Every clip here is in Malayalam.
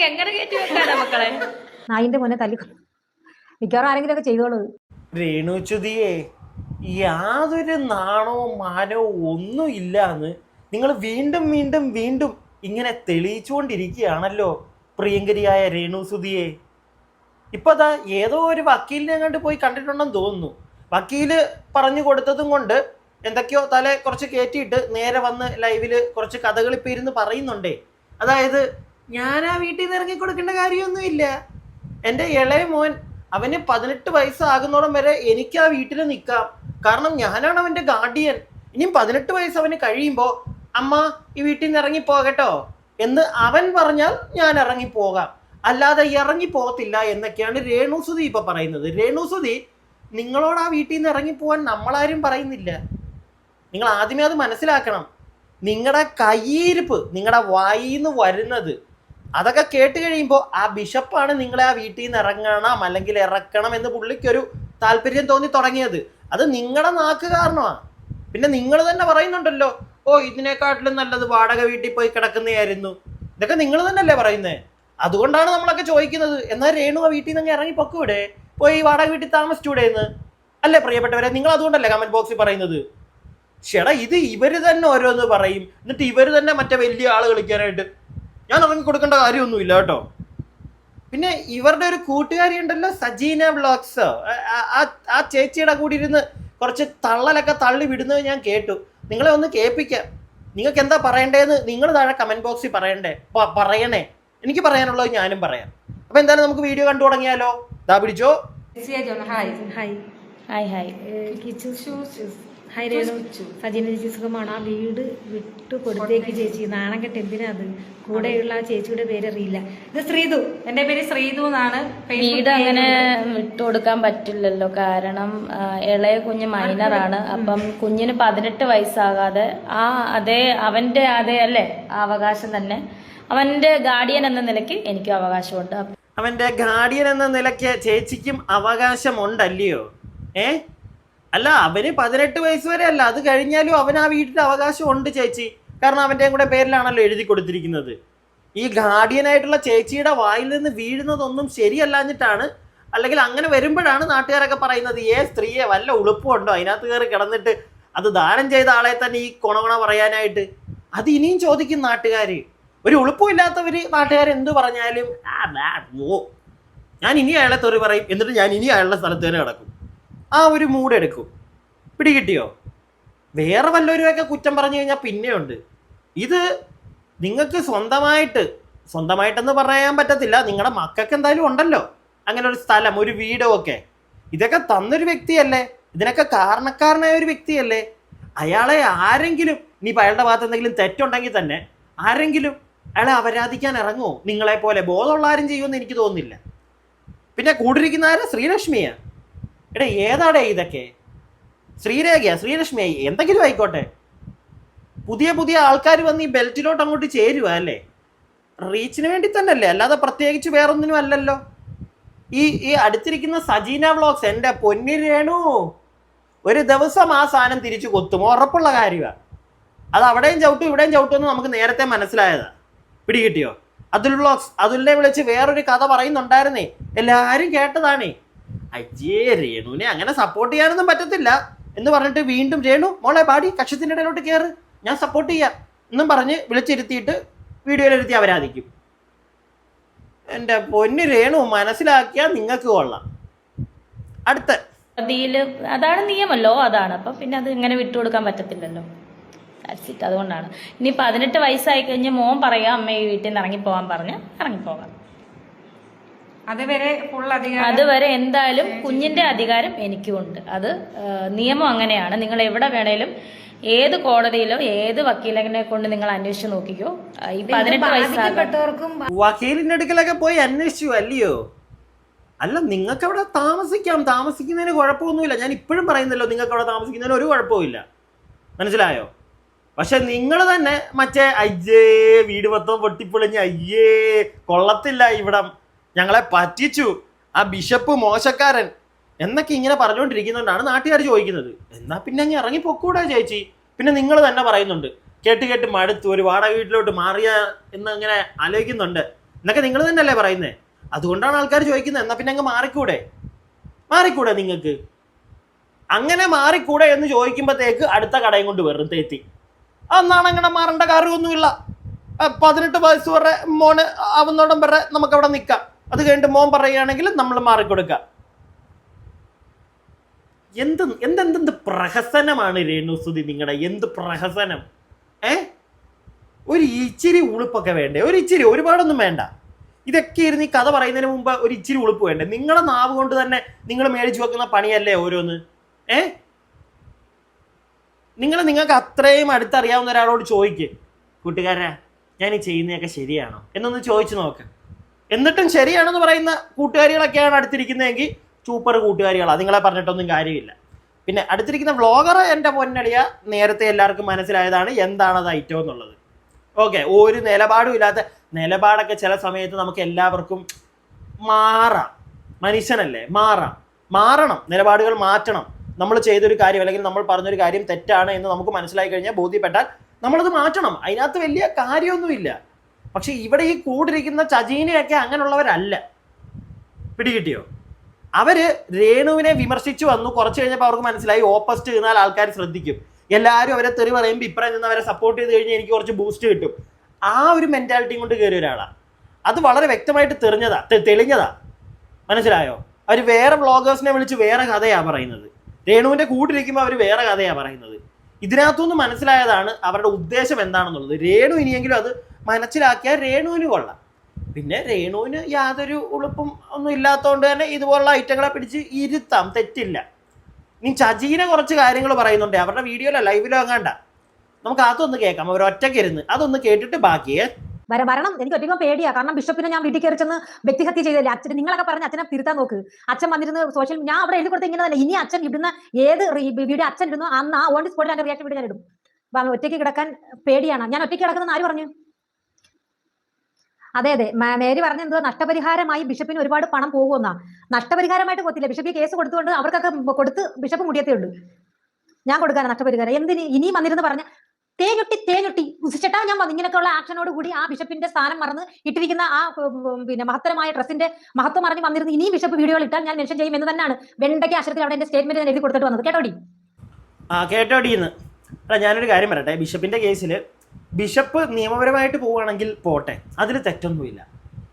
എങ്ങനെ കയറ്റി വെക്കാനാ മക്കളെ? നായിന്റെ മുന്നേ തല്ലി മിക്കവാറും ആരെങ്കിലും ഒക്കെ ചെയ്തോളൂ. രേണുച്ചുതിയെ യാതൊരു നാണവും മാനവും ഒന്നും ഇല്ലാന്ന് നിങ്ങൾ വീണ്ടും വീണ്ടും വീണ്ടും ഇങ്ങനെ തെളിയിച്ചുകൊണ്ടിരിക്കുകയാണല്ലോ പ്രിയങ്കരിയായ രേണുസുതിയെ. ഇപ്പൊ ദാ ഏതോ ഒരു വക്കീലിനെ കണ്ട് പോയി കണ്ടിട്ടുണ്ടെന്ന് തോന്നുന്നു. വക്കീല് പറഞ്ഞു കൊടുത്തതും കൊണ്ട് എന്തൊക്കെയോ തല കുറച്ച് കയറ്റിയിട്ട് നേരെ വന്ന് ലൈവില് കുറച്ച് കഥകൾ ഇപ്പൊ ഇരുന്ന് പറയുന്നുണ്ടേ. അതായത് ഞാൻ ആ വീട്ടിൽ നിന്ന് ഇറങ്ങി കൊടുക്കേണ്ട കാര്യമൊന്നുമില്ല. എൻ്റെ ഇളയ മോൻ അവന് 18 വയസ്സാകുന്നോളം വരെ എനിക്ക് ആ വീട്ടിൽ നിൽക്കാം. കാരണം ഞാനാണ് അവൻ്റെ ഗാർഡിയൻ. ഇനിയും 18 വയസ്സ് അവന് കഴിയുമ്പോൾ അമ്മ ഈ വീട്ടിൽ നിന്ന് ഇറങ്ങി പോകട്ടോ എന്ന് അവൻ പറഞ്ഞാൽ ഞാൻ ഇറങ്ങി പോകാം, അല്ലാതെ ഇറങ്ങി പോകത്തില്ല എന്നൊക്കെയാണ് രേണുസുതി ഇപ്പൊ പറയുന്നത്. രേണുസുതി, നിങ്ങളോട് ആ വീട്ടിൽ നിന്ന് ഇറങ്ങി പോകാൻ നമ്മളാരും പറയുന്നില്ല. നിങ്ങൾ ആദ്യമേ അത് മനസ്സിലാക്കണം. നിങ്ങളുടെ കയ്യിരിപ്പ്, നിങ്ങളുടെ വായിന്ന് വരുന്നത് അതൊക്കെ കേട്ട് കഴിയുമ്പോൾ ആ ബിഷപ്പാണ് നിങ്ങളെ ആ വീട്ടിൽ നിന്ന് ഇറങ്ങണം അല്ലെങ്കിൽ ഇറക്കണം എന്ന് പുള്ളിക്കൊരു താല്പര്യം തോന്നി തുടങ്ങിയത്. അത് നിങ്ങളുടെ നാക്ക് കാരണമാണ്. പിന്നെ നിങ്ങൾ തന്നെ പറയുന്നുണ്ടല്ലോ, ഓ ഇതിനെക്കാട്ടിലും നല്ലത് വാടക വീട്ടിൽ പോയി കിടക്കുന്നതായിരുന്നു. ഇതൊക്കെ നിങ്ങൾ തന്നെയല്ലേ പറയുന്നത്. അതുകൊണ്ടാണ് നമ്മളൊക്കെ ചോദിക്കുന്നത്, എന്നാൽ രേണു ആ വീട്ടിൽ നിന്ന് ഇറങ്ങി പൊക്കൂടെ, പോയി വാടക വീട്ടിൽ താമസിച്ചൂടെ എന്ന് അല്ലേ പ്രിയപ്പെട്ടവരെ? നിങ്ങൾ അതുകൊണ്ടല്ലേ കമന്റ് ബോക്സിൽ പറയുന്നത്? ചേട്ടാ, ഇത് ഇവര് തന്നെ ഓരോന്ന് പറയും, എന്നിട്ട് ഇവര് തന്നെ മറ്റേ വലിയ ആള് കളിക്കാനായിട്ട് ഞാൻ ഇറങ്ങി കൊടുക്കേണ്ട കാര്യമൊന്നുമില്ല കേട്ടോ. പിന്നെ ഇവരുടെ ഒരു കൂട്ടുകാരി ഉണ്ടല്ലോ, സജീന വ്ളോഗ്സ്, ആ ചേച്ചിയുടെ കൂടി ഇരുന്ന് കുറച്ച് തള്ളലൊക്കെ തള്ളി വിടുന്നത് ഞാൻ കേട്ടു. നിങ്ങളെ ഒന്ന് കേൾപ്പിക്കാം. നിങ്ങൾക്ക് എന്താ പറയണ്ടേന്ന് നിങ്ങൾ താഴെ കമന്റ് ബോക്സിൽ പറയണേ. എനിക്ക് പറയാനുള്ളത് ഞാനും പറയാം. അപ്പൊ എന്തായാലും നമുക്ക് വീഡിയോ കണ്ടു തുടങ്ങിയാലോ? ദാ പിടിച്ചോ. സജീന ചേച്ചി സുഖമാണ്. ആ വീട് വിട്ടു കൊടുത്തേക്ക് ചേച്ചി. നാണം കെട്ട് എന്തിനാ അത്? കൂടെയുള്ള ആ ചേച്ചിയുടെ പേര് അറിയില്ല. ഇത് ശ്രീതു, എന്റെ പേര് ശ്രീതു എന്നാണ്. വീട് അങ്ങനെ വിട്ടുകൊടുക്കാൻ പറ്റില്ലല്ലോ, കാരണം ഇളയ കുഞ്ഞ് മൈനറാണ്. അപ്പം കുഞ്ഞിന് 18 വയസ്സാകാതെ അവന്റെ അതേ അല്ലേ ആ അവകാശം തന്നെ അവന്റെ ഗാർഡിയൻ എന്ന നിലയ്ക്ക് എനിക്കും അവകാശമുണ്ട്. അവന്റെ ഗാർഡിയൻ എന്ന നിലയ്ക്ക് ചേച്ചിക്കും അവകാശമുണ്ടല്ലയോ? അല്ല, അവന് 18 വയസ്സ് വരെ അല്ല, അത് കഴിഞ്ഞാലും അവന് ആ വീട്ടിൽ അവകാശം ഉണ്ട് ചേച്ചി. കാരണം അവൻ്റെ കൂടെ പേരിലാണല്ലോ എഴുതി കൊടുത്തിരിക്കുന്നത്. ഈ ഗാർഡിയനായിട്ടുള്ള ചേച്ചിയുടെ വായിൽ നിന്ന് വീഴുന്നതൊന്നും ശരിയല്ലാഞ്ഞിട്ടാണ്, അല്ലെങ്കിൽ അങ്ങനെ വരുമ്പോഴാണ് നാട്ടുകാരൊക്കെ പറയുന്നത്, സ്ത്രീയെ വല്ല ഉളുപ്പുണ്ടോ അതിനകത്ത് കയറി കിടന്നിട്ട് അത് ദാനം ചെയ്ത ആളെ തന്നെ ഈ കൊണകൊണ പറയാനായിട്ട്. അത് ഇനിയും ചോദിക്കും നാട്ടുകാർ. ഒരു ഉളുപ്പമില്ലാത്തവർ നാട്ടുകാർ എന്ത് പറഞ്ഞാലും ഞാൻ ഇനി അയാളെ തെറി പറയും, എന്നിട്ട് ഞാൻ ഇനി അയാളുടെ സ്ഥലത്ത് തന്നെ കിടക്കും. ആ ഒരു മൂഡ് എടുക്കും. പിടികിട്ടിയോ? വേറെ വല്ലവരുമൊക്കെ കുറ്റം പറഞ്ഞു കഴിഞ്ഞാൽ പിന്നെയുണ്ട്. ഇത് നിങ്ങൾക്ക് സ്വന്തമായിട്ടെന്ന് പറയാൻ പറ്റത്തില്ല, നിങ്ങളുടെ മക്കൾക്ക് എന്തായാലും ഉണ്ടല്ലോ അങ്ങനെ ഒരു സ്ഥലം, ഒരു വീടോ ഒക്കെ. ഇതൊക്കെ തന്നൊരു വ്യക്തിയല്ലേ, ഇതിനൊക്കെ കാരണക്കാരനായ ഒരു വ്യക്തിയല്ലേ. അയാളെ ആരെങ്കിലും, ഇനിയിപ്പോൾ അയാളുടെ ഭാഗത്ത് എന്തെങ്കിലും തെറ്റുണ്ടെങ്കിൽ തന്നെ ആരെങ്കിലും അയാളെ അപരാധിക്കാൻ ഇറങ്ങുമോ? നിങ്ങളെ പോലെ ബോധമുള്ള ആരും ചെയ്യുമെന്ന് എനിക്ക് തോന്നുന്നില്ല. പിന്നെ കൂടിരിക്കുന്ന ആരാ? ശ്രീലക്ഷ്മിയാ. എടാ, ഏതാടേ ഇതൊക്കെ? ശ്രീരേഖയാ, ശ്രീലക്ഷ്മിയായി, എന്തെങ്കിലും ആയിക്കോട്ടെ. പുതിയ ആൾക്കാർ വന്ന് ഈ ബെൽറ്റിലോട്ട് അങ്ങോട്ട് ചേരുക അല്ലേ? റീച്ചിന് വേണ്ടി തന്നെ അല്ലേ, അല്ലാതെ പ്രത്യേകിച്ച് വേറൊന്നിനും അല്ലല്ലോ. ഈ അടുത്തിരിക്കുന്ന സജീന വ്ളോഗ്സ്, എൻ്റെ പൊന്നി രേണു, ഒരു ദിവസം ആ സാധനം തിരിച്ചു കൊത്തും, ഉറപ്പുള്ള കാര്യമാണ്. അത് അവിടെയും ചവിട്ടും ഇവിടെയും ചവിട്ടുമെന്ന് നമുക്ക് നേരത്തെ മനസ്സിലായതാ. പിടികിട്ടിയോ? അതുൽ വ്ളോഗ്സ്, അതുലിനെ വിളിച്ച് വേറൊരു കഥ പറയുന്നുണ്ടായിരുന്നേ, എല്ലാവരും കേട്ടതാണേ. അയ്യേ, രേണുവിനെ അങ്ങനെ സപ്പോർട്ട് ചെയ്യാനൊന്നും പറ്റത്തില്ല എന്ന് പറഞ്ഞിട്ട് വീണ്ടും രേണു മോളെ പാടി കക്ഷത്തിൻ്റെ ഇടയിലോട്ട് കയറ്, ഞാൻ സപ്പോർട്ട് ചെയ്യാം എന്നും പറഞ്ഞ് വിളിച്ചിരുത്തിയിട്ട് വീഡിയോയിലിരുത്തി അവരാധിക്കും. എൻ്റെ പൊന്നു രേണു, മനസ്സിലാക്കിയാൽ നിങ്ങൾക്ക് കൊള്ളാം. അടുത്ത അതാണ് നിയമല്ലോ, അതാണ്. അപ്പം പിന്നെ അത് ഇങ്ങനെ വിട്ടുകൊടുക്കാൻ പറ്റത്തില്ലല്ലോ. അതുകൊണ്ടാണ്. ഇനി 18 വയസ്സായി കഴിഞ്ഞ് മോൻ പറയാം അമ്മ ഈ വീട്ടിൽ നിന്ന് ഇറങ്ങിപ്പോകാൻ പറഞ്ഞ് ഇറങ്ങിപ്പോകാം. അതുവരെ എന്തായാലും കുഞ്ഞിന്റെ അധികാരം എനിക്കുമുണ്ട്. അത് നിയമം അങ്ങനെയാണ്. നിങ്ങൾ എവിടെ വേണേലും, ഏത് കോടതിയിലോ ഏത് വക്കീലിനെ കൊണ്ട് നിങ്ങൾ അന്വേഷിച്ച് നോക്കിക്കോ. ഈ 18 വയസ്സാകപ്പെട്ടവർക്കും വക്കീലിന്റെ അടുക്കലൊക്കെ പോയി അന്വേഷിച്ചു അല്ലയോ? അല്ല, നിങ്ങൾക്ക് അവിടെ താമസിക്കുന്നതിന് കുഴപ്പമൊന്നുമില്ല. ഞാൻ ഇപ്പോഴും പറയുന്നല്ലോ, നിങ്ങൾക്ക് അവിടെ താമസിക്കുന്നതിന് ഒരു കുഴപ്പമില്ല, മനസ്സിലായോ? പക്ഷെ നിങ്ങൾ തന്നെ മറ്റേ അയ്യേ വീട് മൊത്തം പൊട്ടിപ്പൊളിഞ്ഞ് അയ്യേ കൊള്ളത്തില്ല ഇവിടം, ഞങ്ങളെ പറ്റിച്ചു, ആ ബിഷപ്പ് മോശക്കാരൻ എന്നൊക്കെ ഇങ്ങനെ പറഞ്ഞുകൊണ്ടിരിക്കുന്നതുകൊണ്ടാണ് നാട്ടുകാർ ചോദിക്കുന്നത്, എന്നാ പിന്നെ അങ്ങ് ഇറങ്ങി പൊക്കൂടാ ചേച്ചി? പിന്നെ നിങ്ങൾ തന്നെ പറയുന്നുണ്ട്, കേട്ട് മടുത്തു, ഒരു വാടക വീട്ടിലോട്ട് മാറിയ എന്ന് അങ്ങനെ ആലോചിക്കുന്നുണ്ട്. എന്നൊക്കെ നിങ്ങൾ തന്നെയല്ലേ പറയുന്നത്. അതുകൊണ്ടാണ് ആൾക്കാർ ചോദിക്കുന്നത് എന്നാ പിന്നെ അങ്ങ് മാറിക്കൂടെ നിങ്ങൾക്ക്? അങ്ങനെ മാറിക്കൂടെ എന്ന് ചോദിക്കുമ്പോഴത്തേക്ക് അടുത്ത കടയും കൊണ്ട് വെറും തെറ്റി. അന്നാണ് അങ്ങനെ മാറേണ്ട കാര്യമൊന്നുമില്ല. 18 വയസ്സ് വരെ മോന് ആവുന്നോടം വരെ നമുക്ക് അവിടെ നിൽക്കാം. അത് കഴിഞ്ഞിട്ട് മോൻ പറയുകയാണെങ്കിൽ നമ്മൾ മാറിക്കൊടുക്കാം. എന്ത് പ്രഹസനമാണ് രേണുസുതി നിങ്ങളുടെ, എന്ത് പ്രഹസനം! ഒരു ഇച്ചിരി ഉളുപ്പൊക്കെ വേണ്ടേ? ഒരുപാടൊന്നും വേണ്ട. ഇതൊക്കെ ഇരുന്ന് ഈ കഥ പറയുന്നതിന് മുമ്പ് ഒരു ഇച്ചിരി ഉളുപ്പ് വേണ്ടേ? നിങ്ങളുടെ നാവ് കൊണ്ട് തന്നെ നിങ്ങൾ മേടിച്ചു വെക്കുന്ന പണിയല്ലേ ഓരോന്ന്. നിങ്ങൾക്ക് അത്രയും അടുത്തറിയാവുന്ന ഒരാളോട് ചോദിക്ക്, കൂട്ടുകാരാ ഞാൻ ഈ ചെയ്യുന്നതൊക്കെ ശരിയാണോ എന്നൊന്ന് ചോദിച്ചു നോക്ക്. എന്നിട്ടും ശരിയാണെന്ന് പറയുന്ന കൂട്ടുകാരികളൊക്കെയാണ് അടുത്തിരിക്കുന്നതെങ്കിൽ സൂപ്പർ കൂട്ടുകാരികളാണ്, നിങ്ങളെ പറഞ്ഞിട്ടൊന്നും കാര്യമില്ല. പിന്നെ അടുത്തിരിക്കുന്ന വ്ളോഗർ എൻ്റെ പൊന്നടിയ നേരത്തെ എല്ലാവർക്കും മനസ്സിലായതാണ് എന്താണ് അത് ഐറ്റം എന്നുള്ളത്. ഓക്കെ, ഒരു നിലപാടും ഇല്ലാത്ത നിലപാടൊക്കെ ചില സമയത്ത് നമുക്ക് എല്ലാവർക്കും മാറാം. മനുഷ്യനല്ലേ, മാറണം, നിലപാടുകൾ മാറ്റണം. നമ്മൾ ചെയ്തൊരു കാര്യം അല്ലെങ്കിൽ നമ്മൾ പറഞ്ഞൊരു കാര്യം തെറ്റാണ് എന്ന് നമുക്ക് മനസ്സിലായി കഴിഞ്ഞാൽ, ബോധ്യപ്പെട്ടാൽ നമ്മളത് മാറ്റണം. അതിനകത്ത് വലിയ കാര്യമൊന്നുമില്ല. പക്ഷെ ഇവിടെ ഈ കൂടിരിക്കുന്ന ചജീനയൊക്കെ അങ്ങനെയുള്ളവരല്ല. പിടികിട്ടിയോ? അവര് രേണുവിനെ വിമർശിച്ചു വന്നു. കുറച്ച് കഴിഞ്ഞപ്പോൾ അവർക്ക് മനസ്സിലായി ഓപ്പോസിറ്റ് നിന്നാൽ ആൾക്കാർ ശ്രദ്ധിക്കും, എല്ലാവരും അവരെ തെറി പറയുമ്പോൾ ഇപ്പറം നിന്ന് അവരെ സപ്പോർട്ട് ചെയ്ത് കഴിഞ്ഞാൽ എനിക്ക് കുറച്ച് ബൂസ്റ്റ് കിട്ടും. ആ ഒരു മെന്റാലിറ്റിയും കൊണ്ട് കയറിയ ഒരാളാണ്. അത് വളരെ വ്യക്തമായിട്ട് തെളിഞ്ഞതാ. മനസ്സിലായോ? അവർ വേറെ വ്ളോഗേഴ്സിനെ വിളിച്ച് വേറെ കഥയാണ് പറയുന്നത്. രേണുവിന്റെ കൂട്ടിരിക്കുമ്പോൾ അവർ വേറെ കഥയാണ് പറയുന്നത്. ഇതിനകത്തുനിന്ന് മനസ്സിലായതാണ് അവരുടെ ഉദ്ദേശം എന്താണെന്നുള്ളത്. രേണു ഇനിയെങ്കിലും അത് മനസ്സിലാക്കിയാൽ രേണുവിന് കൊള്ളാം. പിന്നെ രേണുവിന് യാതൊരു ഉളുപ്പും ഒന്നും ഇല്ലാത്തതുകൊണ്ട് തന്നെ ഇതുപോലുള്ള ഐറ്റങ്ങളെ പിടിച്ച് ഇരുത്താം, തെറ്റില്ല. നീ ചജീനെ കുറച്ച് കാര്യങ്ങൾ പറയുന്നുണ്ട് അവരുടെ വീഡിയോയിലോ ലൈവിലോ അങ്ങാണ്ട. നമുക്ക് അതൊന്ന് കേൾക്കാം, അവർ ഒറ്റയ്ക്കിരുന്ന് അതൊന്ന് കേട്ടിട്ട് ബാക്കിയേ വരണം. എനിക്ക് ഒറ്റയ്ക്കും പേടിയാ. കാരണം ബിഷപ്പിനെ ഞാൻ വീട്ടിൽ കയറി ചെന്ന് വ്യക്തിഹത്യ ചെയ്തല്ലേ. അച്ഛൻ നിങ്ങളൊക്കെ പറഞ്ഞ് അച്ഛനെ തിരുത്താൻ നോക്ക്. അച്ഛൻ വന്നിരുന്ന് ഞാൻ അവിടെ എഴുതി കൊടുത്ത ഇങ്ങനെ തന്നെ. ഇനി അച്ഛൻ ഇടുന്ന ഏത് വീഡിയോ അച്ഛൻ ഇടുന്നു അന്ന് ആ ഓൺ സ്പോട്ടിൽ അതിന്റെ റിയാക്ഷൻ വീഡിയോ ഞാൻ ഇടും. ഒറ്റയ്ക്ക് കിടക്കാൻ പേടിയാണ്. ഞാൻ ഒറ്റയ്ക്ക് കിടക്കുന്ന ആര് പറഞ്ഞു? അതെ മേരി പറഞ്ഞ എന്തോ നഷ്ടപരിഹാരമായി ബിഷപ്പിന് ഒരുപാട് പണം പോകുമെന്നാ. നഷ്ടപരിഹാരമായിട്ട് കൊടുത്തില്ല. ബിഷപ്പ് കേസ് കൊടുത്തുകൊണ്ട് അവർക്കൊക്കെ കൊടുത്ത് ബിഷപ്പ് മുടിയത്തേ ഉള്ളൂ. ഞാൻ കൊടുക്കാൻ നഷ്ടപരിഹാരം എന്തിന്? ഇനിയും വന്നിരുന്ന് പറഞ്ഞ തേഞ്ഞൊട്ടി ചേട്ടാ ഞാൻ ഇങ്ങനെയൊക്കെയുള്ള ആക്ഷനോട് കൂടി ആ ബിഷപ്പിന്റെ സ്ഥാനം മറന്ന് ഇട്ടിരിക്കുന്ന ആ പിന്നെ മഹത്തരമായ ഡ്രസ്സിന്റെ മഹത്വം മറിഞ്ഞ് വന്നിരുന്ന് ഇനിയും ബിഷപ്പ് വീഡിയോകൾ ഇട്ടാൽ ഞാൻ മെൻഷൻ ചെയ്യും എന്ന് തന്നെയാണ് വെണ്ടയ്ക്ക് അക്ഷരത്തിൽ അവിടെ എന്റെ സ്റ്റേറ്റ്മെന്റ് എഴുതി കൊടുത്തിട്ട് വന്നത്. കേട്ടോടിന്ന്. ഞാനൊരു കാര്യം പറയട്ടെ. ബിഷപ്പിന്റെ കേസിൽ ബിഷപ്പ് നിയമപരമായിട്ട് പോവുകയാണെങ്കിൽ പോട്ടെ, അതിൽ തെറ്റൊന്നുമില്ല.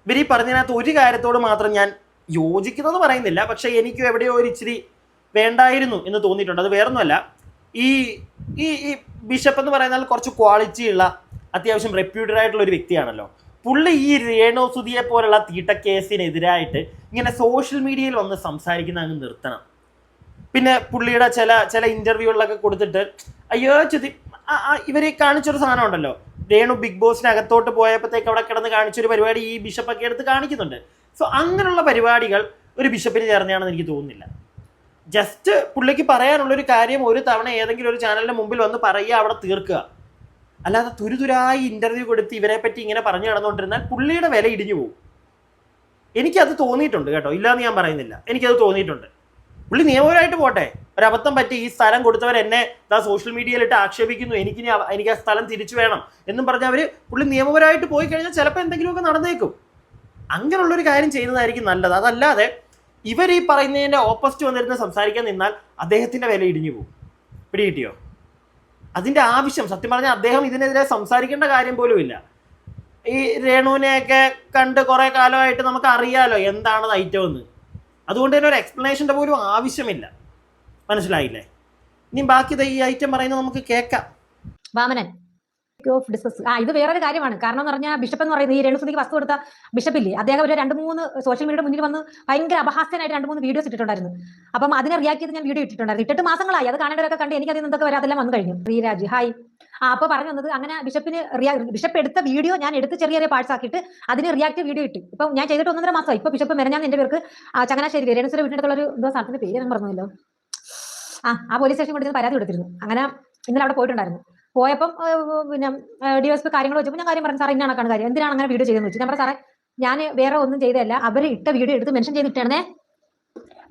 ഇവർ ഈ പറഞ്ഞതിനകത്ത് ഒരു കാര്യത്തോട് മാത്രം ഞാൻ യോജിക്കുന്നത് പറയുന്നില്ല, പക്ഷെ എനിക്ക് എവിടെയോ ഒരു ഇച്ചിരി വേണ്ടായിരുന്നു എന്ന് തോന്നിയിട്ടുണ്ട്. അത് വേറൊന്നുമല്ല, ഈ ഈ ഈ ബിഷപ്പ് എന്ന് പറയുന്നാൽ കുറച്ച് ക്വാളിറ്റി ഉള്ള അത്യാവശ്യം റെപ്യൂട്ടഡ് ആയിട്ടുള്ള ഒരു വ്യക്തിയാണല്ലോ. പുള്ളി ഈ രേണുസുതിയെ പോലുള്ള തീട്ടക്കേസിനെതിരായിട്ട് ഇങ്ങനെ സോഷ്യൽ മീഡിയയിൽ വന്ന് സംസാരിക്കുന്ന അങ്ങ് നിർത്തണം. പിന്നെ പുള്ളിയുടെ ചില ഇന്റർവ്യൂകളിലൊക്കെ കൊടുത്തിട്ട് അയ്യോ ചുതി ഇവര് കാണിച്ചൊരു സാധനം ഉണ്ടല്ലോ, രേണു ബിഗ് ബോസിനകത്തോട്ട് പോയപ്പോഴത്തേക്ക് അവിടെ കിടന്ന് കാണിച്ചൊരു പരിപാടി ഈ ബിഷപ്പൊക്കെ എടുത്ത് കാണിക്കുന്നുണ്ട്. സോ അങ്ങനെയുള്ള പരിപാടികൾ ഒരു ബിഷപ്പിന് ചേർന്നതാണെന്ന് എനിക്ക് തോന്നുന്നില്ല. ജസ്റ്റ് പുള്ളിക്ക് പറയാനുള്ളൊരു കാര്യം ഒരു തവണ ഏതെങ്കിലും ഒരു ചാനലിന്റെ മുമ്പിൽ വന്ന് പറയുക, അവിടെ തീർക്കുക. അല്ലാതെ തുരുതുരായി ഇന്റർവ്യൂ കൊടുത്ത് ഇവരെ പറ്റി ഇങ്ങനെ പറഞ്ഞു നടന്നുകൊണ്ടിരുന്നാൽ പുള്ളിയുടെ വില ഇടിഞ്ഞു പോകും. എനിക്കത് തോന്നിയിട്ടുണ്ട് കേട്ടോ, ഇല്ലാന്ന് ഞാൻ പറയുന്നില്ല, എനിക്കത് തോന്നിയിട്ടുണ്ട്. പുള്ളി നിയമപരമായിട്ട് പോട്ടെ. ഒരബദ്ധം പറ്റി ഈ സ്ഥലം കൊടുത്തവർ എന്നെ സോഷ്യൽ മീഡിയയിലിട്ട് ആക്ഷേപിക്കുന്നു, എനിക്ക് ആ സ്ഥലം തിരിച്ചു വേണം എന്നും പറഞ്ഞ് പുള്ളി നിയമപരമായിട്ട് പോയി കഴിഞ്ഞാൽ ചിലപ്പോൾ എന്തെങ്കിലുമൊക്കെ നടന്നേക്കും. അങ്ങനെയുള്ളൊരു കാര്യം ചെയ്യുന്നതായിരിക്കും നല്ലത്. അതല്ലാതെ ഇവർ ഈ പറയുന്നതിൻ്റെ ഓപ്പോസിറ്റ് വന്നിരുന്ന് സംസാരിക്കാൻ നിന്നാൽ അദ്ദേഹത്തിൻ്റെ വില ഇടിഞ്ഞു പോകും. പിടികിട്ടിയോ? അതിൻ്റെ ആവശ്യം സത്യം പറഞ്ഞാൽ അദ്ദേഹം ഇതിനെതിരെ സംസാരിക്കേണ്ട കാര്യം പോലും ഇല്ല. ഈ രേണുവിനെയൊക്കെ കണ്ട് കുറേ കാലമായിട്ട് നമുക്ക് അറിയാലോ എന്താണ് ഐറ്റം എന്ന്. അതുകൊണ്ട് തന്നെ ഒരു എക്സ്പ്ലനേഷൻ്റെ പോലും ആവശ്യമില്ല. മനസ്സിലായില്ലേ? ഇനി ബാക്കി ഈ ഐറ്റം പറയുന്നത് നമുക്ക് കേൾക്കാം. Vamanan of discuss. ഇത് വേറൊരു കാര്യമാണ്. കാരണം എന്ന് പറഞ്ഞാൽ ബിഷപ്പ് എന്ന് പറയുന്നത് ഈ രേണുസുതിക്ക് വസ്തു കൊടുത്ത ബിഷപ്പില്ലേ, അദ്ദേഹം ഒരു 2-3 സോഷ്യൽ മീഡിയയുടെ മുന്നിൽ വന്ന് ഭയങ്കര അപഹാസ്യനായിട്ട് 2-3 വീഡിയോസ് ഇട്ടിട്ടുണ്ടായിരുന്നു. അപ്പം അതിനെ റിയാക്ട് ചെയ്ത് ഞാൻ വീഡിയോ ഇട്ടിട്ടുണ്ടായിരുന്നു. ഇട്ടിട്ട് മാസങ്ങളായി. അത് കാണേണ്ടവരൊക്കെ കണ്ട് എനിക്ക് അതിൽ നിന്നൊക്കെ വരാം, അതെല്ലാം വന്നു കഴിഞ്ഞു. ശ്രീരാജ് ഹായ്. അപ്പൊ പറഞ്ഞു വന്നത് അങ്ങനെ ബിഷപ്പ് എടുത്ത വീഡിയോ ഞാൻ എടുത്ത് ചെറിയ പാർട്സ് ആക്കിയിട്ട് അതിന് റിയാക്ട് വീഡിയോ ഇട്ട്. ഇപ്പൊ ഞാൻ ചെയ്തിട്ട് 1.5 മാസമായി. ഇപ്പൊ ബിഷപ്പ് മെനഞ്ഞാൽ എന്റെ പേർക്ക് ചങ്ങനാശ്ശേരി രേണുസുര വീട്ടിനടുത്തുള്ള ഒരു എന്തോ സ്ഥലത്തിന്റെ പേര് ഞാൻ പറഞ്ഞല്ലോ, ആ പോലീസ് സ്റ്റേഷൻ കൊടുത്ത് പരാതി കൊടുത്തിരുന്നു. അങ്ങനെ ഇന്നലെ അവിടെ പോയിട്ടുണ്ടായിരുന്നു. പോയപ്പം പിന്നെ DSP കാര്യങ്ങൾ വെച്ചപ്പോൾ ഞാൻ കാര്യം പറഞ്ഞു, സാറേ ഇന്നാണ് കാര്യം, എന്തിനാണ് അങ്ങനെ വീഡിയോ ചെയ്തെന്ന് വെച്ചു. ഞാൻ പറഞ്ഞു, സാറേ ഞാൻ വേറെ ഒന്നും ചെയ്തതല്ല, അവർ ഇട്ട വീഡിയോ എടുത്ത് മെൻഷൻ ചെയ്തിട്ടാണേ,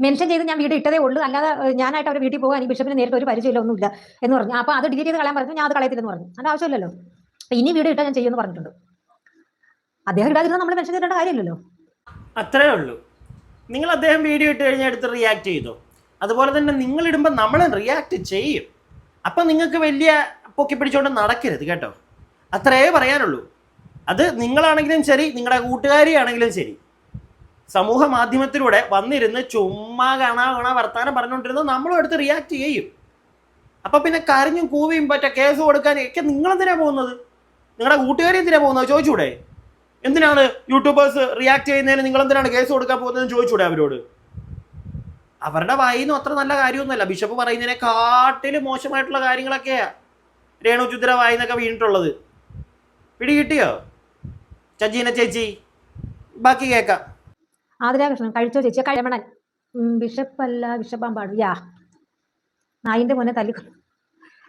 മെൻഷൻ ചെയ്ത് ഞാൻ വീഡിയോ ഇട്ടതേ ഉള്ളൂ, അല്ലാതെ ഞാനായിട്ട് അവർ വീട്ടിൽ പോകാൻ ഈ ബിഷപ്പിന് നേരിട്ട് ഒരു പരിചയമില്ല, ഒന്നുമില്ല എന്ന് പറഞ്ഞു. അപ്പോൾ അത് ഡിലീറ്റ് ചെയ്ത് കളയാൻ പറഞ്ഞു. ഞാൻ അത് കളയത്തില്ലെന്ന് പറഞ്ഞു. അത് ആവശ്യമില്ലല്ലോ, ഇനി വീഡിയോ ഇട്ടാൽ ഞാൻ ചെയ്യുമെന്ന് പറഞ്ഞിട്ടുണ്ട്. അദ്ദേഹം ഇടാതിരുന്ന നമ്മൾ മെൻഷൻ ചെയ്യേണ്ട കാര്യമില്ലല്ലോ. അത്രേ ഉള്ളൂ. നിങ്ങൾ അദ്ദേഹം വീഡിയോ ഇട്ട് കഴിഞ്ഞാൽ എടുത്ത് റിയാക്ട് ചെയ്തോ. അതുപോലെ തന്നെ നിങ്ങൾ ഇടുമ്പോൾ നമ്മൾ റിയാക്ട് ചെയ്യും. അപ്പം നിങ്ങൾക്ക് വലിയ പൊക്കി പിടിച്ചുകൊണ്ട് നടക്കരുത് കേട്ടോ. അത്രേ പറയാനുള്ളൂ. അത് നിങ്ങളാണെങ്കിലും ശരി, നിങ്ങളുടെ കൂട്ടുകാരിയാണെങ്കിലും ശരി, സമൂഹ മാധ്യമത്തിലൂടെ വന്നിരുന്ന് ചുമ്മാ കാണാ വർത്താനം പറഞ്ഞുകൊണ്ടിരുന്നത് നമ്മളും എടുത്ത് റിയാക്ട് ചെയ്യും. അപ്പം പിന്നെ കരഞ്ഞും കൂവിയും കേസ് കൊടുക്കാനൊക്കെ നിങ്ങളെന്തിനാ പോകുന്നത്? നിങ്ങളുടെ കൂട്ടുകാരി എന്തിനാ പോകുന്നത് ചോദിച്ചൂടെ? എന്തിനാണ് യൂട്യൂബേഴ്സ് റിയാക്ട് ചെയ്യുന്നതിന് നിങ്ങൾ എന്തിനാണ് കേസ് കൊടുക്കാൻ പോകുന്നതെന്ന് ചോദിച്ചൂടെ അവരോട്? അവരുടെ വായിന്നും അത്ര നല്ല കാര്യമൊന്നുമല്ല. ബിഷപ്പ് പറയുന്നതിനെക്കാട്ടിലും മോശമായിട്ടുള്ള കാര്യങ്ങളൊക്കെയാ രേണു ചുദ്ര വായിന്നൊക്കെ വീണിട്ടുള്ളത്. പിടികിട്ടിയോ ചജീന ചേച്ചി? ബാക്കി കേൾക്കാം. ആതിരാകൃഷ്ണൻ കഴിച്ചോ ചേച്ചി? കഴിമണൻ ബിഷപ്പല്ല, ബിഷപ്പാമ്പാട്. യാ നായിന്റെ മുന്നേ തല്ലി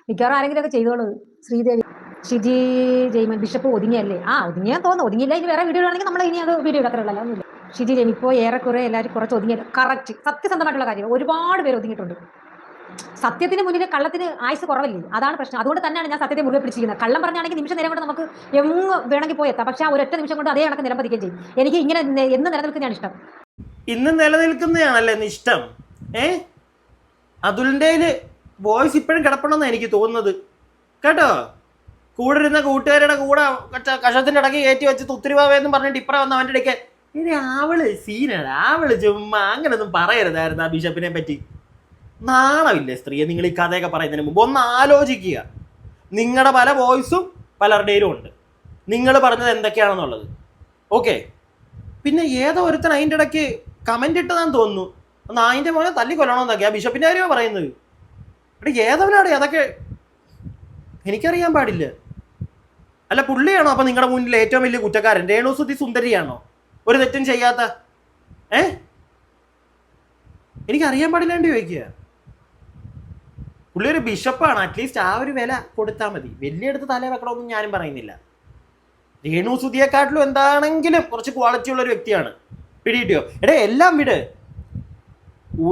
മിക്കവാറും ആരെങ്കിലും ഒക്കെ ചെയ്തോളൂ. Sridevi, Shiji Jamie, bishop ഒതുങ്ങിയല്ലേ? ഒതുങ്ങിയാൻ തോന്നുന്നു. ഒതുങ്ങിയില്ല, ഇനി വേറെ വീഡിയോ ആണെങ്കിൽ നമ്മൾ ഇനി അത് വീഡിയോ ഇടത്തില്ലല്ലോ. ഒന്നുമില്ല. ഷിജി ജയ്മൻ ഇപ്പോൾ ഏറെക്കുറെ എല്ലാവരും കുറച്ച് ഒതുങ്ങിയത് കറക്റ്റ്, സത്യസന്ധമായിട്ടുള്ള കാര്യം. ഒരുപാട് പേര് ഒതുങ്ങിയിട്ടുണ്ട്. സത്യത്തിന് മുന്നിൽ കള്ളത്തിന് ആയുസ് കുറവല്ലേ? അതാണ് പ്രശ്നം. അതുകൊണ്ട് തന്നെയാണ് ഞാൻ സത്യത്തെ മുറുകെ പിടിച്ചിരിക്കുന്നത്. കള്ളം പറഞ്ഞാണെങ്കിൽ നിമിഷം നേരം കൊണ്ട് നമുക്ക് എങ്ങ് വേണമെങ്കിൽ പോയെത്താം. പക്ഷെ ആ ഒരൊറ്റ നിമിഷം കൊണ്ട് അതേ കണക്ക് നിലനിൽക്കുകയും ചെയ്യും. എനിക്ക് ഇങ്ങനെ എന്ന് നിലനിൽക്കുന്നതാണ് ഇഷ്ടം. ഇന്ന് നിലനിൽക്കുന്നതാണല്ലേ ഇഷ്ടം? അതുലിൻ്റെ വോയിസ് ഇപ്പോഴും കിടപ്പണമെന്നാണ് എനിക്ക് തോന്നുന്നത് കേട്ടോ. കൂടെ ഇരുന്ന കൂട്ടുകാരുടെ കൂടെ കഷത്തിന്റെ ഇടയ്ക്ക് കയറ്റി വെച്ച് തുത്തിരിവാവെന്നും പറഞ്ഞിട്ട് ഇപ്പറ വന്ന അവൻ്റെ ഇടയ്ക്ക് ഇനി അവള് സീനാണ്, അവള് ചുമ്മാ അങ്ങനൊന്നും പറയരുതായിരുന്നു ആ ബിഷപ്പിനെ പറ്റി. നാണമില്ലേ സ്ത്രീയെ നിങ്ങൾ ഈ കഥയൊക്കെ പറയുന്നതിന് മുമ്പ്? ഒന്ന് ആലോചിക്കുക. നിങ്ങളുടെ പല വോയിസും പലരുടെയിലും ഉണ്ട്. നിങ്ങൾ പറഞ്ഞത് എന്തൊക്കെയാണെന്നുള്ളത്. ഓക്കെ. പിന്നെ ഏതോ ഒരുത്തൻ അതിൻ്റെ ഇടയ്ക്ക് കമന്റ് ഇട്ടതാന്ന് തോന്നുന്നു, ഒന്ന് അതിൻ്റെ മോനെ തല്ലിക്കൊല്ലണമെന്നൊക്കെ ആ ബിഷപ്പിൻ്റെ കാര്യമാണ് പറയുന്നത്. ഇവിടെ ഏതവനാണ് അതൊക്കെ? എനിക്കറിയാൻ പാടില്ല. അല്ല പുള്ളിയാണോ അപ്പം നിങ്ങളുടെ മുന്നിൽ ഏറ്റവും വലിയ കുറ്റക്കാരൻ? രേണുസുതി സുന്ദരിയാണോ ഒരു തെറ്റും ചെയ്യാത്ത? എനിക്കറിയാൻ പാടില്ലാണ്ട് ചോദിക്കുക. പുള്ളി ഒരു ബിഷപ്പാണ്. അറ്റ്ലീസ്റ്റ് ആ ഒരു വില കൊടുത്താൽ മതി. വലിയ എടുത്ത് തലേ വെക്കണമെന്നും ഞാനും പറയുന്നില്ല. രേണുസുതിയെക്കാട്ടിലും എന്താണെങ്കിലും കുറച്ച് ക്വാളിറ്റി ഉള്ള ഒരു വ്യക്തിയാണ്. പിടികിട്ടിയോ? എല്ലാം വിട്.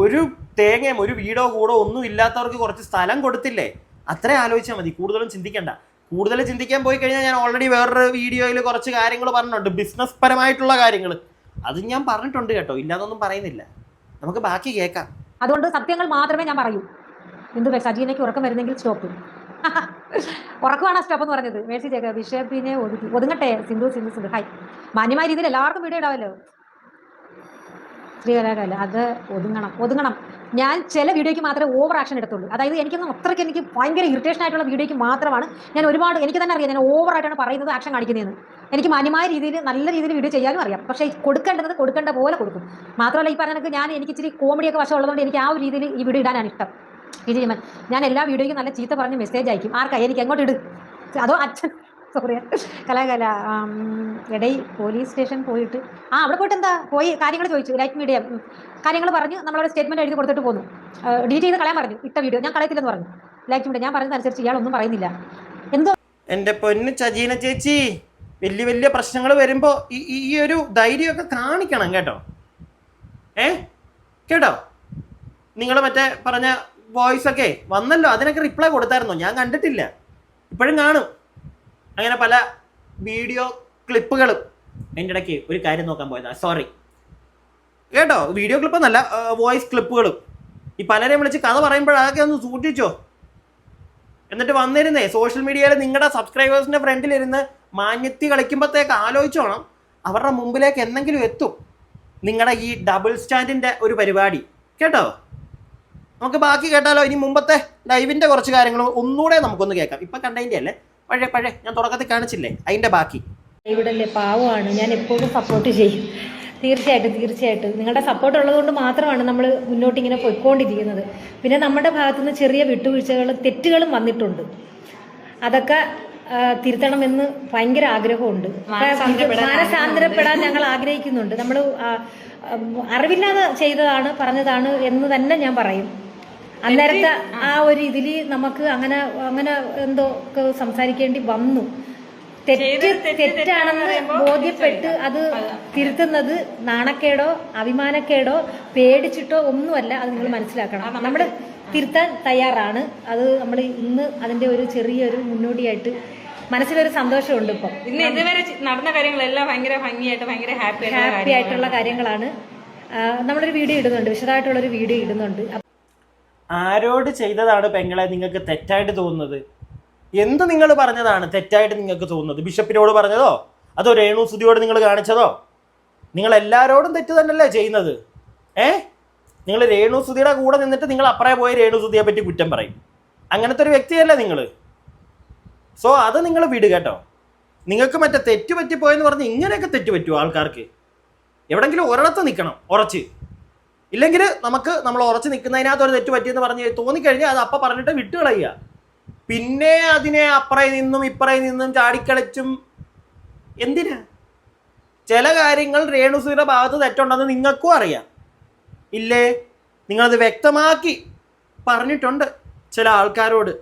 ഒരു തേങ്ങയും ഒരു വീടോ കൂടോ ഒന്നും ഇല്ലാത്തവർക്ക് കുറച്ച് സ്ഥലം കൊടുത്തില്ലേ? അത്രേ ആലോചിച്ചാൽ മതി. കൂടുതലും ചിന്തിക്കണ്ട. കൂടുതൽ ചിന്തിക്കാൻ പോയി കഴിഞ്ഞാൽ ഞാൻ ഓൾറെഡി വേറൊരു വീഡിയോയിൽ കുറച്ച് കാര്യങ്ങൾ പറഞ്ഞിട്ടുണ്ട്, ബിസിനസ് പരമായിട്ടുള്ള കാര്യങ്ങൾ. അത് ഞാൻ പറഞ്ഞിട്ടുണ്ട് കേട്ടോ, ഇല്ലാതൊന്നും പറയുന്നില്ല. നമുക്ക് ബാക്കി കേൾക്കാം. അതുകൊണ്ട് സത്യങ്ങൾ മാത്രമേ ഞാൻ പറയൂ. എന്ത് സജീനയ്ക്ക് ഉറക്കം വരുന്നെങ്കിൽ സ്റ്റോപ്പ്. ഉറക്കമാണ് സ്റ്റോപ്പ് എന്ന് പറഞ്ഞത്. മേഴ്സി ചേക്ക ബിഷപ്പിനെ ഒതുങ്ങട്ടെ. സിന്ധു ഹായ്. മാന്യമായ രീതിയിൽ എല്ലാവർക്കും വീഡിയോ ഇടാമല്ലോ. ശ്രീകലാകാല അത് ഒതുങ്ങണം. ഞാൻ ചില വീഡിയോയ്ക്ക് മാത്രമേ ഓവർ ആക്ഷൻ എടുത്തുള്ളൂ. അതായത് എനിക്ക് ഭയങ്കര ഇറിറ്റേഷൻ ആയിട്ടുള്ള വീഡിയോയ്ക്ക് മാത്രമാണ് ഞാൻ ഒരുപാട്, എനിക്ക് തന്നെ അറിയാം ഞാൻ ഓവറായിട്ടാണ് പറയുന്നത്, ആക്ഷൻ കാണിക്കുന്നതെന്ന്. എനിക്ക് മാന്യമായ രീതിയിൽ നല്ല രീതിയിൽ വീഡിയോ ചെയ്യാനും അറിയാം. പക്ഷേ കൊടുക്കേണ്ടത് കൊടുക്കേണ്ട പോലെ കൊടുക്കും. മാത്രമല്ല ഈ പറഞ്ഞ എനിക്ക് ഇച്ചിരി കോമഡിയൊക്കെ വശമുള്ളതുകൊണ്ട് എനിക്ക് ആ ഒരു രീതിയിൽ ഈ വീഡിയോ ഇടാനാണ് ഇഷ്ടം. ഞാൻ എല്ലാ വീഡിയോയ്ക്കും നല്ല ചീത്ത പറഞ്ഞ് മെസ്സേജ് അയക്കും. ആർക്കാ? എനിക്ക് എങ്ങോട്ട് ഇട്? അതോ അച്ഛൻ സോറി കലാകല ഇടയിൽ പോലീസ് സ്റ്റേഷൻ പോയിട്ട് അവിടെ പോയിട്ട് എന്താ പോയി കാര്യങ്ങൾ ചോദിച്ചു. ലൈക്ക് മീഡിയ കാര്യങ്ങൾ പറഞ്ഞ് നമ്മളവിടെ സ്റ്റേറ്റ്മെന്റ് എഴുതി കൊടുത്തിട്ട് പോന്നു. ഡിലീറ്റ് ചെയ്ത് കളയാൻ പറഞ്ഞു. ഇട്ട വീഡിയോ ഞാൻ കളയത്തില്ലെന്ന് പറഞ്ഞു. ലൈക്ക് മീഡിയ ഞാൻ പറയുന്നതനുസരിച്ച് ഇയാളൊന്നും പറയുന്നില്ല. എന്തോ എൻ്റെ പൊന്ന് ചജീന ചേച്ചി, വലിയ പ്രശ്നങ്ങൾ വരുമ്പോൾ ഈ ഒരു ധൈര്യമൊക്കെ കാണിക്കണം കേട്ടോ. കേട്ടോ? നിങ്ങൾ മറ്റേ പറഞ്ഞ വോയിസ് ഒക്കെ വന്നല്ലോ, അതിനൊക്കെ റിപ്ലൈ കൊടുത്തായിരുന്നോ? ഞാൻ കണ്ടിട്ടില്ല. ഇപ്പോഴും കാണും അങ്ങനെ പല വീഡിയോ ക്ലിപ്പുകളും. എൻ്റെ ഇടയ്ക്ക് ഒരു കാര്യം നോക്കാൻ പോയതാണ്, സോറി കേട്ടോ. വീഡിയോ ക്ലിപ്പൊന്നല്ല, വോയിസ് ക്ലിപ്പുകളും. ഈ പലരെയും വിളിച്ച് കഥ പറയുമ്പോഴതൊക്കെ ഒന്ന് സൂക്ഷിച്ചോ. എന്നിട്ട് വന്നിരുന്നേ സോഷ്യൽ മീഡിയയിൽ നിങ്ങളുടെ സബ്സ്ക്രൈബേഴ്സിൻ്റെ ഫ്രണ്ടിലിരുന്ന് മാന്യത്തി കളിക്കുമ്പോഴത്തേക്ക് ആലോചിച്ചോണം, അവരുടെ മുമ്പിലേക്ക് എന്തെങ്കിലും എത്തും നിങ്ങളുടെ ഈ ഡബിൾ സ്റ്റാൻഡിൻ്റെ ഒരു പരിപാടി കേട്ടോ. നമുക്ക് ബാക്കി കേട്ടാലോ? ഇനി മുമ്പത്തെ ലൈവിൻ്റെ കുറച്ച് കാര്യങ്ങൾ ഒന്നുകൂടെ നമുക്കൊന്ന് കേൾക്കാം. ഇപ്പം കണ്ടതിൻ്റെ അല്ലേ, പഴയ ഞാൻ തുടക്കത്തിൽ കാണിച്ചില്ലേ, അതിൻ്റെ ബാക്കി. ഇവിടല്ലേ പാവമാണ്, ഞാൻ എപ്പോഴും സപ്പോർട്ട് ചെയ്യും. തീർച്ചയായിട്ടും നിങ്ങളുടെ സപ്പോർട്ട് ഉള്ളതുകൊണ്ട് മാത്രമാണ് നമ്മൾ മുന്നോട്ട് ഇങ്ങനെ പോയിക്കൊണ്ടിരിക്കുന്നത്. പിന്നെ നമ്മുടെ ഭാഗത്തുനിന്ന് ചെറിയ വിട്ടുവീഴ്ചകളും തെറ്റുകളും വന്നിട്ടുണ്ട്. അതൊക്കെ തിരുത്തണമെന്ന് ഭയങ്കര ആഗ്രഹമുണ്ട്. മാനസാന്തരപ്പെടാൻ ഞങ്ങൾ ആഗ്രഹിക്കുന്നുണ്ട്. നമ്മൾ അറിവില്ലാതെ ചെയ്തതാണ്, പറഞ്ഞതാണ് എന്ന് തന്നെ ഞാൻ പറയും. അന്നേരത്തെ ആ ഒരു ഇതിൽ നമുക്ക് അങ്ങനെ എന്തോ സംസാരിക്കേണ്ടി വന്നു. തെറ്റാണെന്ന് ബോധ്യപ്പെട്ട് അത് തിരുത്തുന്നത് നാണക്കേടോ അഭിമാനക്കേടോ പേടിച്ചിട്ടോ ഒന്നുമല്ല. അത് നിങ്ങൾ മനസ്സിലാക്കണം. നമ്മൾ തിരുത്താൻ തയ്യാറാണ്. അത് നമ്മൾ ഇന്ന് അതിൻ്റെ ഒരു ചെറിയൊരു മുന്നോടിയായിട്ട് മനസ്സിലൊരു സന്തോഷമുണ്ട് ഇപ്പം. ഇന്ന് ഇതുവരെ നടന്ന കാര്യങ്ങളെല്ലാം ഭയങ്കര ഭംഗിയായിട്ട് ഭയങ്കര ഹാപ്പി ആയിട്ടുള്ള കാര്യങ്ങളാണ്. നമ്മളൊരു വീഡിയോ ഇടുന്നുണ്ട്, വിശദമായിട്ടുള്ളൊരു വീഡിയോ ഇടുന്നുണ്ട്. ആരോട് ചെയ്തതാണ് പെങ്ങളെ നിങ്ങൾക്ക് തെറ്റായിട്ട് തോന്നുന്നത്? എന്ത് നിങ്ങൾ പറഞ്ഞതാണ് തെറ്റായിട്ട് നിങ്ങൾക്ക് തോന്നുന്നത്? ബിഷപ്പിനോട് പറഞ്ഞതോ അതോ രേണു സുധിയോട് നിങ്ങൾ കാണിച്ചതോ? നിങ്ങൾ എല്ലാവരോടും തെറ്റ് തന്നെയല്ലേ ചെയ്യുന്നത്? നിങ്ങൾ രേണു സുധിയുടെ കൂടെ നിന്നിട്ട് നിങ്ങൾ അപ്പറേ പോയി രേണു സുധിയെ പറ്റി കുറ്റം പറയും. അങ്ങനത്തെ ഒരു വ്യക്തിയല്ലേ നിങ്ങൾ. സോ അത് നിങ്ങൾ വിടുക കേട്ടോ. നിങ്ങൾക്ക് മറ്റേ തെറ്റ് പറ്റിപ്പോയെന്ന് പറഞ്ഞ് ഇങ്ങനെയൊക്കെ തെറ്റ് പറ്റുമോ ആൾക്കാർക്ക്? എവിടെങ്കിലും ഒരിടത്ത് നിൽക്കണം ഉറച്ച്. ഇല്ലെങ്കിൽ നമ്മൾ ഉറച്ച് നിൽക്കുന്നതിനകത്ത് ഒരു തെറ്റ് പറ്റിയെന്ന് പറഞ്ഞ് തോന്നിക്കഴിഞ്ഞാൽ അത് അപ്പം പറഞ്ഞിട്ട് വിട്ടുകളയുക. പിന്നെ അതിനെ അപ്പറേ നിന്നും ഇപ്പറേ നിന്നും ചാടിക്കളിച്ചും എന്തിനാ? ചില കാര്യങ്ങൾ രേണുസുധിയുടെ ഭാഗത്ത് തെറ്റുണ്ടെന്ന് നിങ്ങൾക്കും അറിയാം ഇല്ലേ? നിങ്ങളത് വ്യക്തമാക്കി പറഞ്ഞിട്ടുണ്ട് ചില ആൾക്കാരോട്.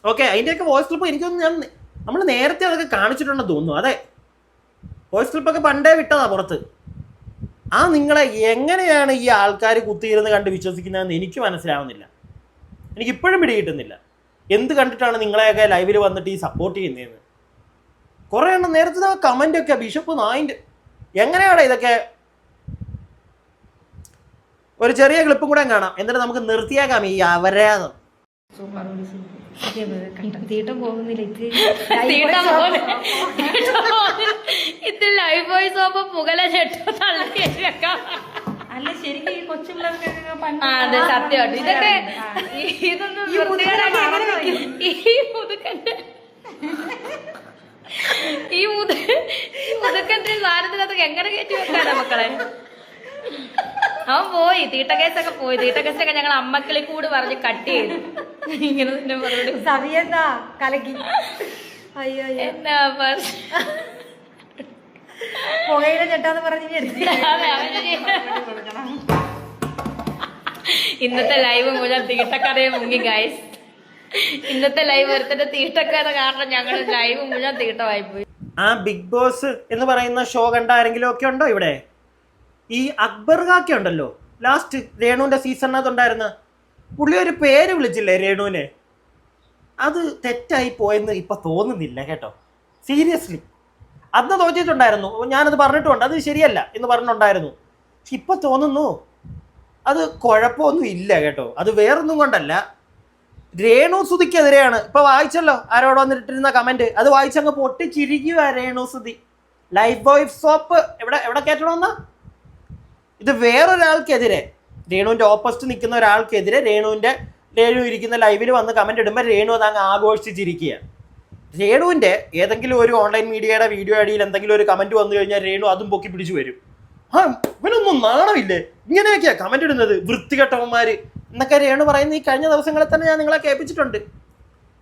ഓക്കെ, അതിൻ്റെയൊക്കെ വോയിസ് ക്ലിപ്പ് എനിക്കൊന്നും നമ്മൾ നേരത്തെ അതൊക്കെ കാണിച്ചിട്ടുണ്ടെന്ന് തോന്നുന്നു. അതെ, വോയിസ് ക്ലിപ്പൊക്കെ പണ്ടേ വിട്ടതാ പുറത്ത്. നിങ്ങളെ എങ്ങനെയാണ് ഈ ആൾക്കാർ കുത്തിയിരുന്ന് കണ്ട് വിശ്വസിക്കുന്നതെന്ന് എനിക്ക് മനസ്സിലാവുന്നില്ല. എനിക്കിപ്പോഴും പിടികിട്ടുന്നില്ല. എന്ത് കണ്ടിട്ടാണ് നിങ്ങളെയൊക്കെ ലൈവിൽ വന്നിട്ട് ഈ സപ്പോർട്ട് ചെയ്യുന്നതെന്ന്. കുറേ എണ്ണം നേരത്തെ കമൻ്റ് ഒക്കെ ബിഷപ്പ് നായിൻ്റെ എങ്ങനെയാണ് ഇതൊക്കെ. ഒരു ചെറിയ ക്ലിപ്പും കൂടെ കാണാം, എന്നിട്ട് നമുക്ക് നിർത്തിയാക്കാം ഈ അവരാധം. തീട്ടം പോകുന്നില്ല ഇത് ലൈഫ് വോയിസ് ആകുമ്പോ പുകല ചെട്ടോ തള്ളി അല്ല ശരിക്കും ഈ കൊച്ചു പിള്ളേർക്കൊക്കെ അതെ സത്യമായിട്ട് ഇതൊക്കെ ഇതൊന്നും ഈ മുതുക്കന്റെ സാധനത്തിനകത്തൊക്കെ എങ്ങനെ കയറ്റി വെക്കാനാ മക്കളെ? അവൻ പോയി തീട്ടക്കേസൊക്കെ പോയി. തീട്ടക്കേസൊക്കെ ഞങ്ങൾ അമ്മക്കളി കൂടി പറഞ്ഞ് കട്ട് ചെയ്തു. ഇങ്ങനെ തന്നെ മറുപടി സവിയെന്താ കലക്കി. അയ്യോ എന്നാ പുകയിലെ ചെട്ടാന്ന് പറഞ്ഞ് ഇന്നത്തെ ലൈവ് മുഴുവൻ തീട്ടക്കഥയെ മുങ്ങി ഗൈസ്. ഇന്നത്തെ ലൈവ് ഒരുത്തന്റെ തീട്ടക്കഥ കാരണം ഞങ്ങൾ ലൈവ് മുഴുവൻ തീട്ടമായി പോയി. ബിഗ് ബോസ് എന്ന് പറയുന്ന ഷോ കണ്ട ആരെങ്കിലും ഒക്കെ ഉണ്ടോ ഇവിടെ? ഈ അക്ബർ കാക്ക ഉണ്ടല്ലോ, ലാസ്റ്റ് രേണുവിന്റെ സീസണിനകത്തുണ്ടായിരുന്ന പുള്ളി ഒരു പേര് വിളിച്ചില്ലേ രേണുവിനെ? അത് തെറ്റായി പോയെന്ന് ഇപ്പൊ തോന്നുന്നില്ല കേട്ടോ. സീരിയസ്ലി അന്ന് തോന്നിയിട്ടുണ്ടായിരുന്നു, ഞാനത് പറഞ്ഞിട്ടുണ്ട് അത് ശരിയല്ല എന്ന് പറഞ്ഞിട്ടുണ്ടായിരുന്നു. പക്ഷെ ഇപ്പൊ തോന്നുന്നു അത് കുഴപ്പമൊന്നും ഇല്ല കേട്ടോ. അത് വേറൊന്നും കൊണ്ടല്ല, രേണു സുധിക്കെതിരെയാണ്. ഇപ്പൊ വായിച്ചല്ലോ ആരോട് വന്നിട്ടിരുന്ന കമന്റ്, അത് വായിച്ചങ്ങ് പൊട്ടിച്ചിരിക്കുക Renu Sudhi. Lifebuoy soap എവിടെ കയറ്റണമെന്നാ? ഇത് വേറൊരാൾക്കെതിരെ, രേണുവിന്റെ ഓപ്പോസിറ്റ് നിൽക്കുന്ന ഒരാൾക്കെതിരെ രേണു ഇരിക്കുന്ന ലൈവിൽ വന്ന് കമന്റ് ഇടുമ്പോൾ രേണു അതങ്ങ് ആഘോഷിച്ചിരിക്കുക. രേണുവിന്റെ ഏതെങ്കിലും ഒരു ഓൺലൈൻ മീഡിയയുടെ വീഡിയോ അടിയിൽ എന്തെങ്കിലും ഒരു കമന്റ് വന്നു കഴിഞ്ഞാൽ രേണു അതും പൊക്കി പിടിച്ചു വരും. ഇവനൊന്നും നാണമില്ലേ ഇങ്ങനെയൊക്കെയാ കമന്റ് ഇടുന്നത്, വൃത്തികെട്ടവന്മാര് എന്നൊക്കെ രേണു പറയുന്ന ഈ കഴിഞ്ഞ ദിവസങ്ങളിൽ തന്നെ ഞാൻ നിങ്ങളെ കേൾപ്പിച്ചിട്ടുണ്ട്.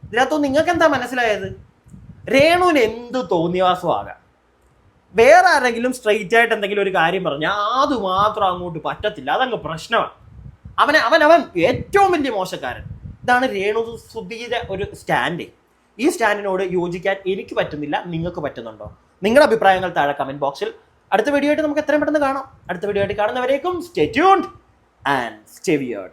ഇതിനകത്തൊന്നും നിങ്ങൾക്ക് എന്താ മനസ്സിലായത്? രേണുവിന് എന്ത് തോന്നിയവാസമാകാം. വേറെ ആരെങ്കിലും സ്ട്രെയിറ്റ് ആയിട്ട് എന്തെങ്കിലും ഒരു കാര്യം പറഞ്ഞാൽ അത് മാത്രം അങ്ങോട്ട് പറ്റത്തില്ല, അതങ്ങ് പ്രശ്നമാണ്. അവൻ ഏറ്റവും വലിയ മോശക്കാരൻ. ഇതാണ് രേണു സുധിയുടെ ഒരു സ്റ്റാൻഡ്. ഈ സ്റ്റാൻഡിനോട് യോജിക്കാൻ എനിക്ക് പറ്റുന്നില്ല. നിങ്ങൾക്ക് പറ്റുന്നുണ്ടോ? നിങ്ങളുടെ അഭിപ്രായങ്ങൾ താഴെ കമന്റ് ബോക്സിൽ. അടുത്ത വീഡിയോ ആയിട്ട് നമുക്ക് എത്രയും പെട്ടെന്ന് കാണാം. അടുത്ത വീഡിയോ ആയിട്ട് കാണുന്നവരേക്കും stay tuned and stay weird.